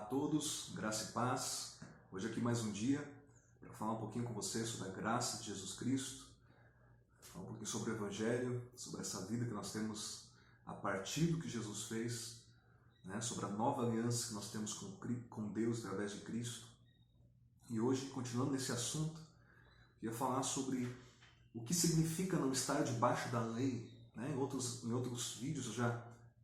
todos, graça e paz. Hoje aqui mais um dia para falar um pouquinho com você sobre a graça de Jesus Cristo, falar um pouquinho sobre o Evangelho, sobre essa vida que nós temos a partir do que Jesus fez, né? Sobre a nova aliança que nós temos com Deus através de Cristo. E hoje, continuando nesse assunto, eu ia falar sobre o que significa não estar debaixo da lei, né? Em outros vídeos eu já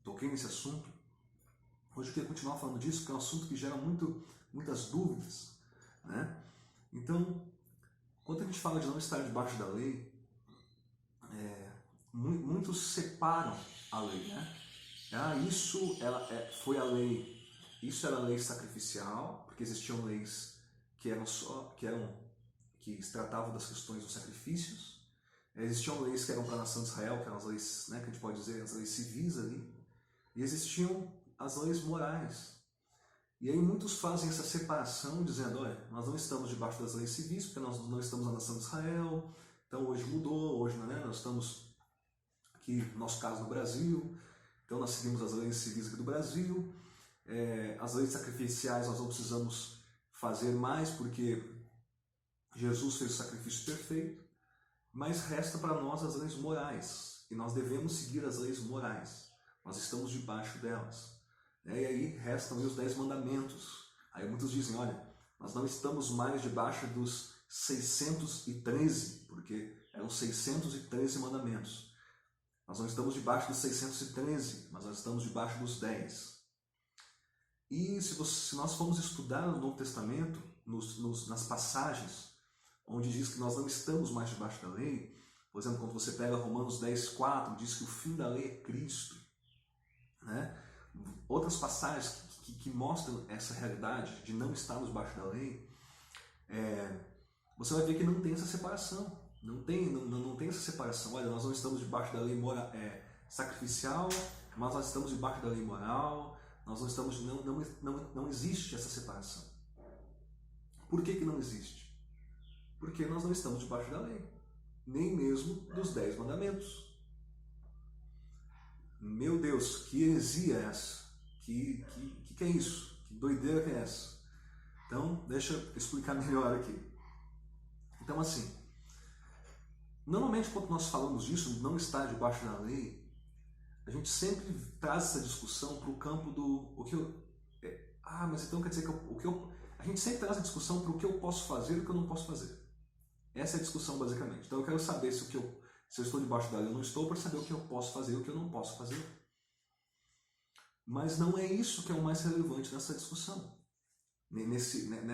toquei nesse assunto. Hoje eu queria continuar falando disso, porque é um assunto que gera muitas dúvidas, né? Então, quando a gente fala de não estar debaixo da lei, muitos separam a lei, né? Foi a lei, isso era a lei sacrificial, porque existiam leis que tratavam das questões dos sacrifícios. Existiam leis que eram para a nação de Israel, que eram as leis, né, que a gente pode dizer, as leis civis ali. E existiam as leis morais. E aí muitos fazem essa separação, dizendo, olha, nós não estamos debaixo das leis civis, porque nós não estamos na nação de Israel, então hoje mudou, hoje, né, nós estamos aqui, no nosso caso, no Brasil, então nós seguimos as leis civis aqui do Brasil. As leis sacrificiais nós não precisamos fazer mais, porque Jesus fez o sacrifício perfeito, mas resta para nós as leis morais, e nós devemos seguir as leis morais, nós estamos debaixo delas. E aí restam os 10 mandamentos. Aí muitos dizem, olha, nós não estamos mais debaixo dos 613, porque eram 613 mandamentos. Nós não estamos debaixo dos 613, mas nós estamos debaixo dos 10. E se nós formos estudar no Novo Testamento, nas passagens onde diz que nós não estamos mais debaixo da lei, por exemplo, quando você pega Romanos 10:4, diz que o fim da lei é Cristo, né? Outras passagens que mostram essa realidade de não estarmos debaixo da lei, você vai ver que não tem essa separação. Não tem essa separação. Olha, nós não estamos debaixo da lei sacrificial, mas nós estamos debaixo da lei moral. Nós não estamos. Não existe essa separação. Por que não existe? Porque nós não estamos debaixo da lei, nem mesmo dos 10 mandamentos. Meu Deus, que heresia é essa? Que é isso? Que doideira que é essa? Então, deixa eu explicar melhor aqui. Então, assim, normalmente quando nós falamos disso, não estar debaixo da lei, a gente sempre traz essa discussão para o campo do... mas então quer dizer que a gente sempre traz a discussão para o que eu posso fazer e o que eu não posso fazer. Essa é a discussão, basicamente. Então eu quero saber se eu estou debaixo da lei ou não estou, para saber o que eu posso fazer e o que eu não posso fazer. Mas não é isso que é o mais relevante nessa discussão. Nesse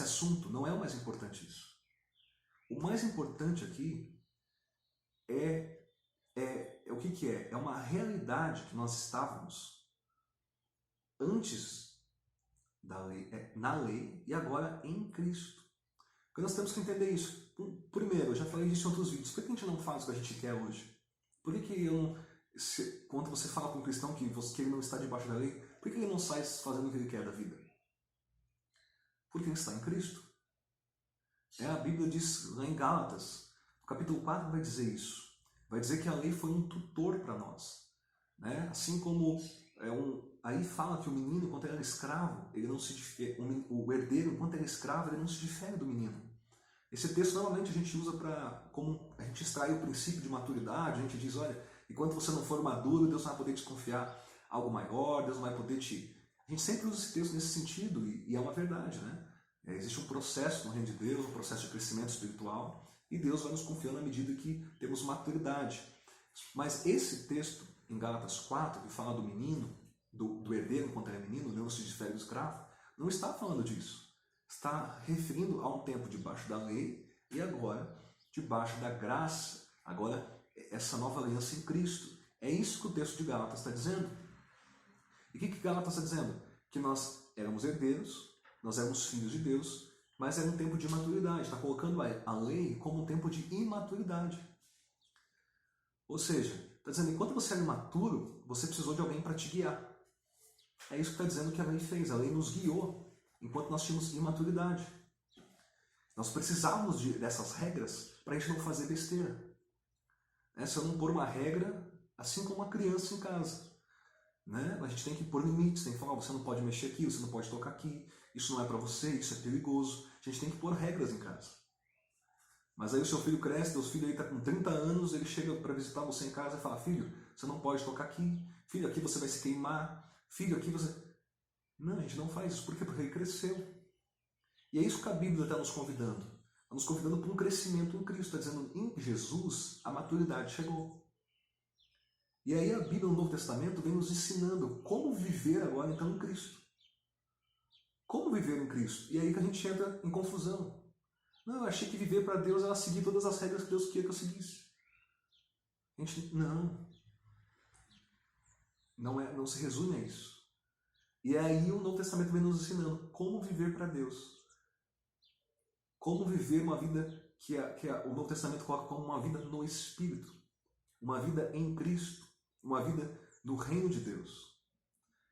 assunto, não é o mais importante isso. O mais importante aqui é o que é? É uma realidade que nós estávamos antes da lei, na lei, e agora em Cristo. Porque nós temos que entender isso. Primeiro, eu já falei disso em outros vídeos. Por que a gente não faz o que a gente quer hoje? Por que quando você fala com um cristão que ele não está debaixo da lei, por que ele não sai fazendo o que ele quer da vida? Porque ele está em Cristo. A Bíblia diz lá em Gálatas, no capítulo 4, vai dizer isso. Vai dizer que a lei foi um tutor para nós, né? Assim como aí fala que o menino, enquanto ele era escravo, ele não se difere, o herdeiro, enquanto ele é escravo, ele não se difere do menino. Esse texto normalmente a gente usa como a gente extrai o princípio de maturidade. A gente diz, olha, enquanto você não for maduro, Deus não vai poder te confiar algo maior, Deus não vai poder te... A gente sempre usa esse texto nesse sentido, e é uma verdade, né? Existe um processo no reino de Deus, um processo de crescimento espiritual, e Deus vai nos confiando à medida que temos maturidade. Mas esse texto, em Gálatas 4, que fala do menino, do herdeiro enquanto ele é menino, não se difere do escravo, não está falando disso. Está referindo a um tempo debaixo da lei e agora debaixo da graça, agora essa nova aliança em Cristo. É isso que o texto de Gálatas está dizendo. E o que Gálatas está dizendo? Que nós éramos herdeiros, nós éramos filhos de Deus, mas era um tempo de maturidade. Está colocando a lei como um tempo de imaturidade. Ou seja, está dizendo, enquanto você era imaturo, você precisou de alguém para te guiar. É isso que está dizendo que a lei fez. A lei nos guiou enquanto nós tínhamos imaturidade. Nós precisávamos dessas regras para a gente não fazer besteira. Se eu não pôr uma regra, assim como uma criança em casa. né? A gente tem que pôr limites, tem que falar, você não pode mexer aqui, você não pode tocar aqui, isso não é para você, isso é perigoso. A gente tem que pôr regras em casa. Mas aí o seu filho cresce, seu filho aí está com 30 anos, ele chega para visitar você em casa e fala, filho, você não pode tocar aqui, filho, aqui você vai se queimar, filho, aqui você... Não, a gente não faz isso. Por quê? Porque ele cresceu. E é isso que a Bíblia está nos convidando. Está nos convidando para um crescimento em Cristo. Está dizendo, em Jesus, a maturidade chegou. E aí a Bíblia no Novo Testamento vem nos ensinando como viver agora então em Cristo. Como viver em Cristo? E aí que a gente entra em confusão. Não, eu achei que viver para Deus era seguir todas as regras que Deus queria que eu seguisse. A gente, não se resume a isso. E aí o Novo Testamento vem nos ensinando como viver para Deus. Como viver uma vida que o Novo Testamento coloca como uma vida no Espírito. Uma vida em Cristo. Uma vida no reino de Deus.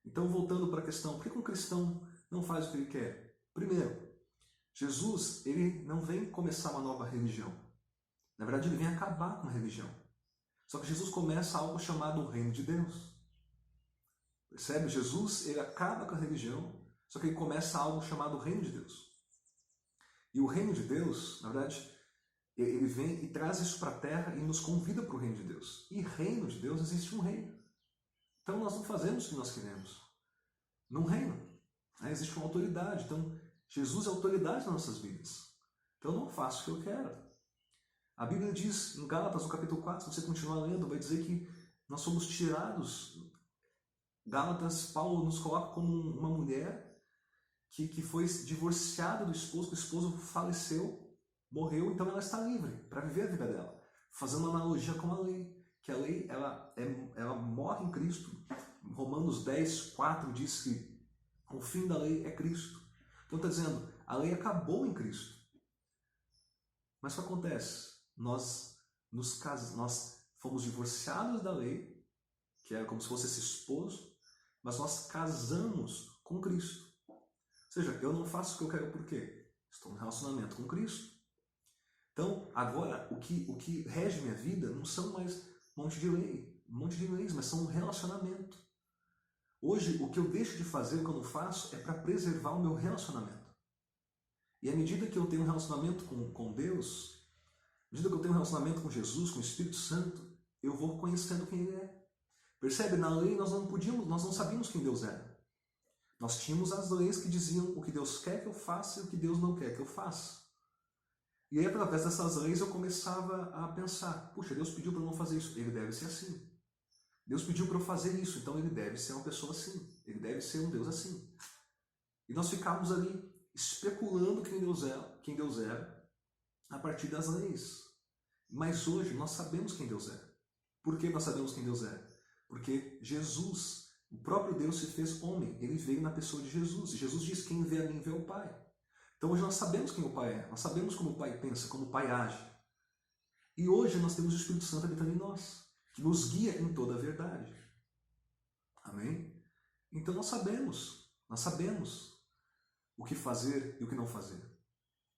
Então, voltando para a questão, por que um cristão não faz o que ele quer? Primeiro, Jesus, ele não vem começar uma nova religião. Na verdade, ele vem acabar com a religião. Só que Jesus começa algo chamado o reino de Deus. Percebe? Jesus, ele acaba com a religião, só que ele começa algo chamado o reino de Deus. E o reino de Deus, na verdade, ele vem e traz isso para a terra e nos convida para o reino de Deus. E reino de Deus, existe um reino. Então nós não fazemos o que nós queremos. Num reino, né? Existe uma autoridade. Então Jesus é autoridade nas nossas vidas. Então eu não faço o que eu quero. A Bíblia diz em Gálatas, no capítulo 4, se você continuar lendo, vai dizer que nós somos tirados. Gálatas, Paulo nos coloca como uma mulher que foi divorciada do esposo, que o esposo faleceu, morreu, então ela está livre para viver a vida dela. Fazendo uma analogia com a lei, que a lei ela morre em Cristo. Romanos 10, 4 diz que o fim da lei é Cristo. Então está dizendo, a lei acabou em Cristo. Mas o que acontece? Nós fomos divorciados da lei, que era como se fosse esse esposo, mas nós casamos com Cristo. Ou seja, eu não faço o que eu quero por quê? Estou em relacionamento com Cristo. Então, agora, o que rege minha vida não são mais um monte de leis, mas são um relacionamento. Hoje, o que eu deixo de fazer, o que eu não faço, é para preservar o meu relacionamento. E à medida que eu tenho um relacionamento com Deus, à medida que eu tenho um relacionamento com Jesus, com o Espírito Santo, eu vou conhecendo quem Ele é. Percebe? Na lei nós não sabíamos quem Deus era. Nós tínhamos as leis que diziam o que Deus quer que eu faça e o que Deus não quer que eu faça. E aí, através dessas leis, eu começava a pensar, puxa, Deus pediu para eu não fazer isso, Ele deve ser assim. Deus pediu para eu fazer isso, então Ele deve ser uma pessoa assim. Ele deve ser um Deus assim. E nós ficávamos ali especulando quem Deus era a partir das leis. Mas hoje nós sabemos quem Deus é. Por que nós sabemos quem Deus é? Porque Jesus, o próprio Deus, se fez homem. Ele veio na pessoa de Jesus. E Jesus diz, quem vê a mim vê o Pai. Então hoje nós sabemos quem o Pai é. Nós sabemos como o Pai pensa, como o Pai age. E hoje nós temos o Espírito Santo habitando em nós, que nos guia em toda a verdade. Amém? Então nós sabemos o que fazer e o que não fazer.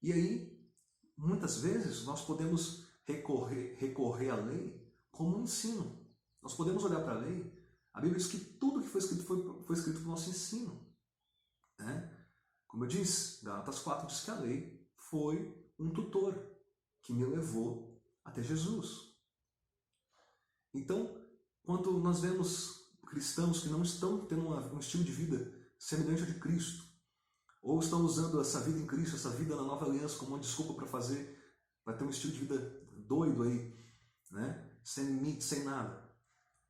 E aí, muitas vezes, nós podemos recorrer à lei como um ensino. Nós podemos olhar para a lei, a Bíblia diz que tudo que foi escrito foi escrito para o nosso ensino. Né? Como eu disse, Gálatas 4 diz que a lei foi um tutor que me levou até Jesus. Então, quando nós vemos cristãos que não estão tendo um estilo de vida semelhante ao de Cristo, ou estão usando essa vida em Cristo, essa vida na nova aliança como uma desculpa para ter um estilo de vida doido aí, né? Sem limite, sem nada,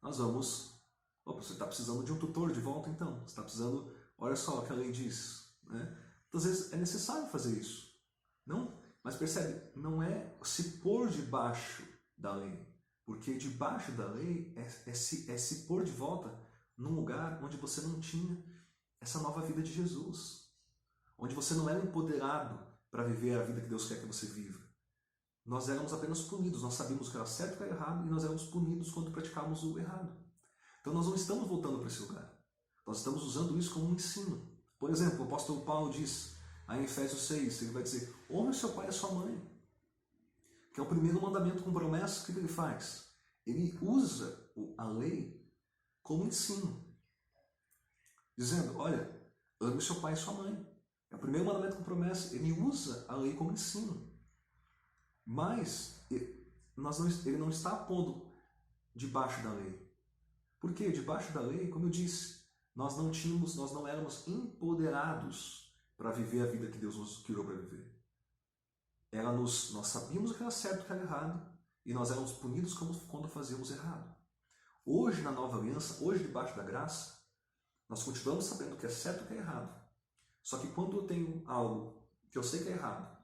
nós vamos, você está precisando de um tutor de volta então, você está precisando, olha só o que a lei diz, né? Então, às vezes é necessário fazer isso, não? Mas percebe, não é se pôr debaixo da lei, porque debaixo da lei é se pôr de volta num lugar onde você não tinha essa nova vida de Jesus, onde você não era empoderado para viver a vida que Deus quer que você viva. Nós éramos apenas punidos, nós sabíamos o que era certo e o que era errado, e nós éramos punidos quando praticávamos o errado. Então nós não estamos voltando para esse lugar, nós estamos usando isso como um ensino. Por exemplo, o apóstolo Paulo diz, aí em Efésios 6, ele vai dizer, honre seu pai e sua mãe, que é o primeiro mandamento com promessa. O que ele faz? Ele usa a lei como ensino. dizendo, olha, ame seu pai e sua mãe. É o primeiro mandamento com promessa. Ele usa a lei como ensino. Mas ele não está pondo debaixo da lei. Por quê? Debaixo da lei, como eu disse, nós não éramos empoderados para viver a vida que Deus nos criou para viver. Nós sabíamos o que era certo e o que era errado, e nós éramos punidos quando fazíamos errado. Hoje, na nova aliança, hoje debaixo da graça, nós continuamos sabendo o que é certo e o que é errado. Só que quando eu tenho algo que eu sei que é errado,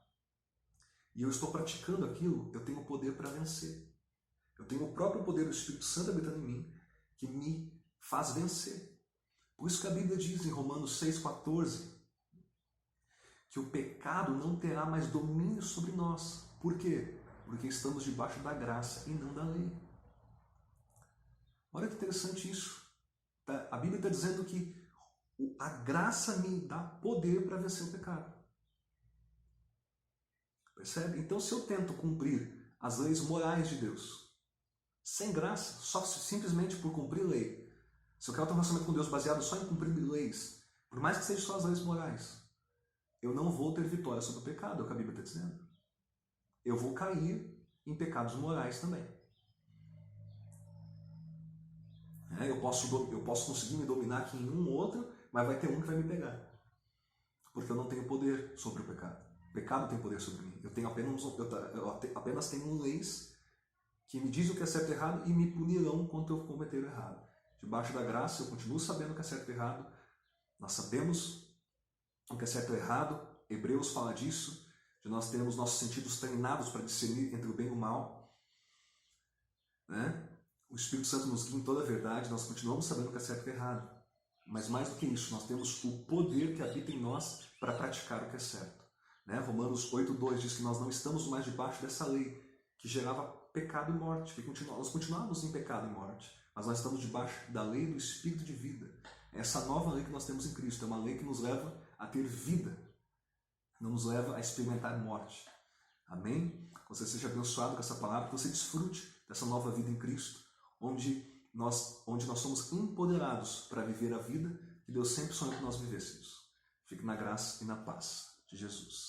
e eu estou praticando aquilo, eu tenho o poder para vencer. Eu tenho o próprio poder do Espírito Santo habitando em mim, que me faz vencer. Por isso que a Bíblia diz em Romanos 6,14, que o pecado não terá mais domínio sobre nós. Por quê? Porque estamos debaixo da graça e não da lei. Olha que interessante isso. A Bíblia está dizendo que a graça me dá poder para vencer o pecado. Percebe? Então, se eu tento cumprir as leis morais de Deus, sem graça, só simplesmente por cumprir lei, se eu quero ter um relacionamento com Deus baseado só em cumprir leis, por mais que sejam só as leis morais, eu não vou ter vitória sobre o pecado, é o que a Bíblia está dizendo. Eu vou cair em pecados morais também. Eu posso conseguir me dominar aqui em um ou outro, mas vai ter um que vai me pegar. Porque eu não tenho poder sobre o pecado. O pecado tem poder sobre mim. Eu apenas tenho leis que me dizem o que é certo e errado e me punirão quando eu cometer o errado. Debaixo da graça, eu continuo sabendo o que é certo e errado. Nós sabemos o que é certo e errado. Hebreus fala disso, de nós termos nossos sentidos treinados para discernir entre o bem e o mal. Né? O Espírito Santo nos guia em toda a verdade, nós continuamos sabendo o que é certo e errado. Mas mais do que isso, nós temos o poder que habita em nós para praticar o que é certo. Né? Romanos 8,2 diz que nós não estamos mais debaixo dessa lei que gerava pecado e morte. Nós continuamos em pecado e morte, mas nós estamos debaixo da lei do Espírito de vida. Essa nova lei que nós temos em Cristo é uma lei que nos leva a ter vida, não nos leva a experimentar morte. Amém? Que você seja abençoado com essa palavra, que você desfrute dessa nova vida em Cristo, onde nós somos empoderados para viver a vida que Deus sempre sonhou que nós vivêssemos. Fique na graça e na paz de Jesus.